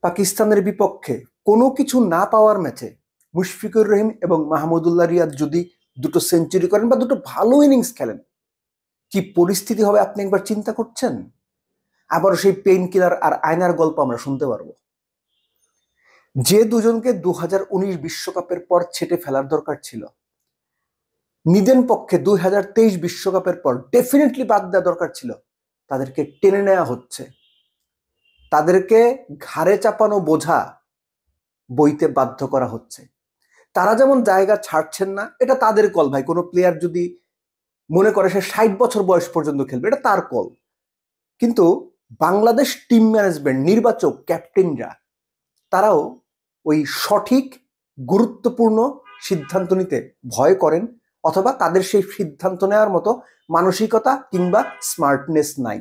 পাকিস্তানের বিপক্ষে কোনো কিছু না পাওয়ার ম্যাচে মুশফিকুর রহিম এবং মাহমুদুল্লাহ রিয়াদ যদি দুটো সেঞ্চুরি করেন বা দুটো ভালো ইনিংস খেলেন, কি পরিস্থিতি হবে আপনি একবার চিন্তা করছেন? আবার সেই পেইন কিলার আর আয়নার গল্প আমরা শুনতে পারবো। যে দুজনকে 2019 বিশ্বকাপের পর ছেটে ফেলার দরকার ছিল, নিদেন পক্ষে 2023 বিশ্বকাপের পর ডেফিনেটলি বাদ দেওয়া দরকার ছিল, তাদেরকে টেনে নেওয়া হচ্ছে। তাদেরকে ঘাড়ে চাপানো বোঝা বইতে বাধ্য করা হচ্ছে। তারা যেমন জায়গা ছাড়ছেন না, এটা তাদের কল ভাই। কোনো প্লেয়ার যদি মনে করে সে 60 বছর বয়স পর্যন্ত খেলবে, এটা তার কল। কিন্তু বাংলাদেশ টিম ম্যানেজমেন্ট, নির্বাচক, ক্যাপ্টেনরা তারাও ওই সঠিক গুরুত্বপূর্ণ সিদ্ধান্ত নিতে ভয় করেন, অথবা তাদের সেই সিদ্ধান্ত নেওয়ার মতো মানসিকতা কিংবা স্মার্টনেস নাই।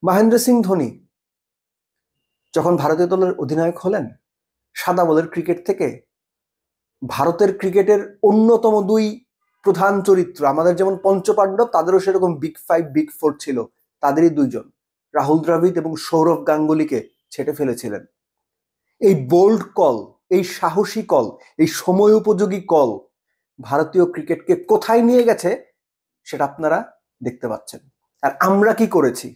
মহেন্দ্র সিং ধোনি যখন ভারতীয় দলের অধিনায়ক হলেন, সাদা বলের ক্রিকেট থেকে ভারতের ক্রিকেটের অন্যতম দুই প্রধান চরিত্র, আমাদের যেমন পঞ্চপাণ্ডব, তাদেরও সেরকম বিগ ফাইভ বিগ ফোর ছিল, তাদেরই দুইজন, রাহুল দ্রাবিড় এবং সৌরভ গাঙ্গুলিকে ছেটে ফেলেছিলেন। এই বোল্ড কল, এই সাহসী কল, এই সময় উপযোগী কল ভারতীয় ক্রিকেটকে কোথায় নিয়ে গেছে সেটা আপনারা দেখতে পাচ্ছেন। আর আমরা কি করেছি?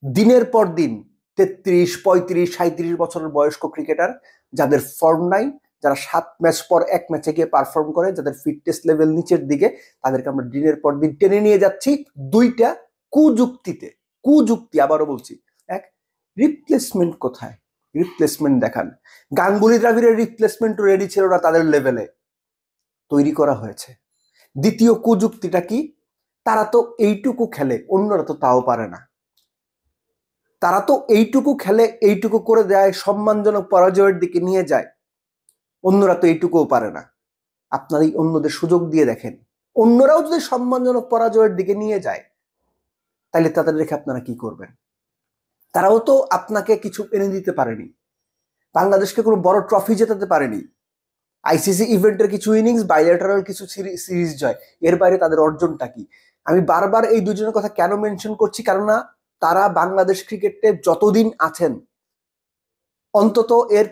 দিনের পর দিন 33, 35, 37 বছরের বয়স্ক ক্রিকেটার, যাদের ফর্ম নাই, যারা 7 ম্যাচ পর এক ম্যাচে গিয়ে পারফর্ম করে, যাদের ফিটনেস লেভেল নিচের দিকে, তাদেরকে আমরা দিনের পর দিন টেনে নিয়ে যাচ্ছি দুইটা কুযুক্তিতে। কুযুক্তি, আবারও বলছি। এক, রিপ্লেসমেন্ট কোথায়? রিপ্লেসমেন্ট দেখান। গাঙ্গুলি দ্রাবিড়ের রিপ্লেসমেন্ট রেডি ছিল না তাদের লেভেলে, তৈরি করা হয়েছে। দ্বিতীয় কুযুক্তিটা কি? তারা তো এইটুকু খেলে, অন্যরা তো তাও পারে না। তারা তো এইটুকু খেলে, এইটুকু করে দেয়, সম্মানজনক পরাজয়ের দিকে নিয়ে যায়, অন্যরা তো এইটুকুও পারে না। আপনারা এই অন্যদের সুযোগ দিয়ে দেখেন, অন্যরাও যদি সম্মানজনক পরাজয়ের দিকে নিয়ে যায়, তাহলে তাদের রেখে আপনারা কি করবেন? তারাও তো আপনাকে কিছু এনে দিতে পারেনি, বাংলাদেশকে কোনো বড় ট্রফি জেতাতে পারেনি, আইসিসি ইভেন্টের কিছু ইনিংস, বাইলেটারাল কিছু সিরিজ জয়, এর বাইরে তাদের অর্জনটা কি? আমি বারবার এই দুজনের কথা কেন মেনশন করছি? কারণ তারা বাংলাদেশ ক্রিকেটে যতদিন আছেন, অন্তত এর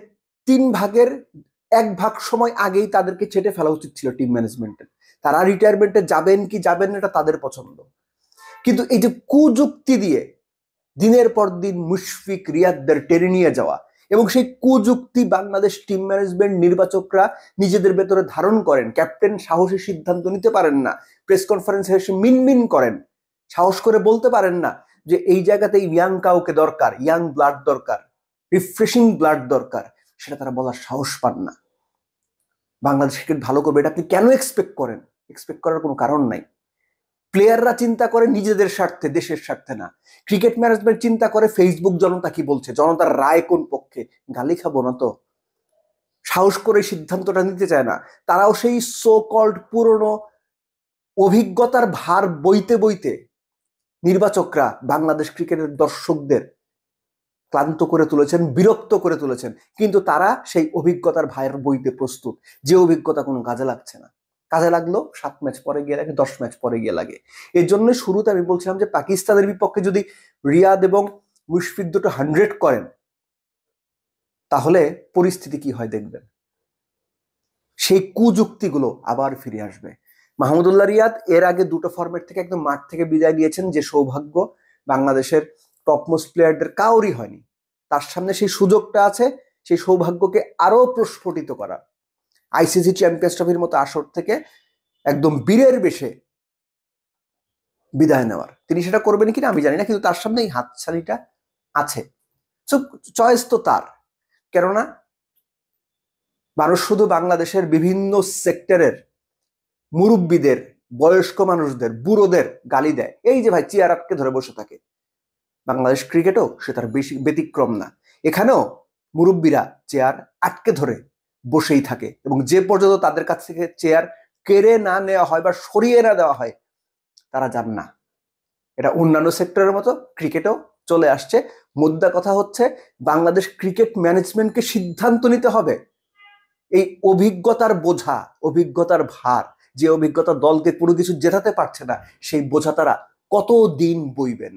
1/3 সময় আগেই তাদেরকে ছেটে ফেলা উচিত ছিল টিম ম্যানেজমেন্টের। তারা রিটায়ারমেন্টে যাবেন কি যাবেন না, এটা তাদের পছন্দ। কিন্তু এই যে কুযুক্তি দিয়ে দিনের পর দিন মুশফিক, রিয়াদদের টেনে নিয়ে যাওয়া, এবং সেই কুযুক্তি বাংলাদেশ টিম ম্যানেজমেন্ট, নির্বাচকরা নিজেদের ভেতরে ধারণ করেন। ক্যাপ্টেন সাহসী সিদ্ধান্ত নিতে পারেন না, প্রেস কনফারেন্সে এসে মিনমিন করেন, সাহস করে বলতে পারেন না যে এই জায়গাতে ইয়াং কাউকে দরকার, ইয়াং ব্লাড দরকার, রিফ্রেশিং ব্লাড দরকার, সেটা তারা বলার সাহস পান না। বাংলাদেশ ক্রিকেট ভালো করবে এটা আপনি কেন এক্সপেক্ট করেন? এক্সপেক্ট করার কোনো কারণ নাই। প্লেয়াররা চিন্তা করে নিজেদের স্বার্থে, দেশের স্বার্থে না। ক্রিকেট ম্যানেজমেন্ট চিন্তা করে ফেসবুক জনতা কি বলছে, জনতার রায় কোন পক্ষে। গালি খাবো না তো, সাহস করে সিদ্ধান্তটা নিতে চায় না। তারাও সেই সো কল্ড পুরনো অভিজ্ঞতার ভার বইতে বইতে নির্বাচকরা বাংলাদেশ ক্রিকেটের দর্শকদের ক্লান্ত করে তুলেছেন, বিরক্ত করে তুলেছেন। কিন্তু তারা সেই অভিজ্ঞতার ভাইয়ের বইতে প্রস্তুত, যে অভিজ্ঞতা কোনো কাজে লাগছে না। কাজে লাগলো 7 ম্যাচ পরে গিয়ে লাগে, 10 ম্যাচ পরে গিয়ে লাগে। এর জন্য শুরুতে আমি বলছিলাম যে পাকিস্তানের বিপক্ষে যদি রিয়াদ এবং মুশফিক দুটো 100 করেন, তাহলে পরিস্থিতি কি হয় দেখবেন। সেই কুযুক্তিগুলো আবার ফিরে আসবে। মাহমুদুল্লাহ রিয়াদ এর আগে দুটো ফরম্যাট থেকে একদম মাঠ থেকে বিদায় নিয়েছেন, যে সৌভাগ্য বাংলাদেশের টপমোস্ট প্লেয়ারদের কাউরই হয়নি। তার সামনে সেই সুযোগটা আছে, সেই সৌভাগ্যকে আরো প্রস্ফুটিত করা, আইসিসি চ্যাম্পিয়ন্স ট্রফির মতো আসর থেকে একদম বীরের বেশে বিদায় নেওয়ার। তিনি সেটা করবেন কিনা আমি জানি না, কিন্তু তার সামনে এই হাতছানিটা আছে। সো চয়েস তো তার। কেননা মানুষ শুধু বাংলাদেশের বিভিন্ন সেক্টরের মুরব্বীদের, বয়স্ক মানুষদের, বুড়োদের গালি দেয়, এই যে ভাই চেয়ার আটকে ধরে বসে থাকে। বাংলাদেশ ক্রিকেটও সে তার বেশি ব্যতিক্রম না। এখানেও মুরব্বীরা চেয়ার আটকে ধরে বসেই থাকে, এবং যে পর্যন্ত তাদের কাছ থেকে চেয়ার কেড়ে না নেওয়া হয় বা সরিয়ে না দেওয়া হয়, তারা যান না। এটা অন্যান্য সেক্টরের মতো ক্রিকেটেও চলে আসছে। মুদ্রা কথা হচ্ছে, বাংলাদেশ ক্রিকেট ম্যানেজমেন্টকে সিদ্ধান্ত নিতে হবে এই অভিজ্ঞতার বোঝা, অভিজ্ঞতার ভার যে অভিজ্ঞতা দলকে কোনো কিছু জেতাতে পারছে না, সেই বোঝা তারা কত দিন বইবেন।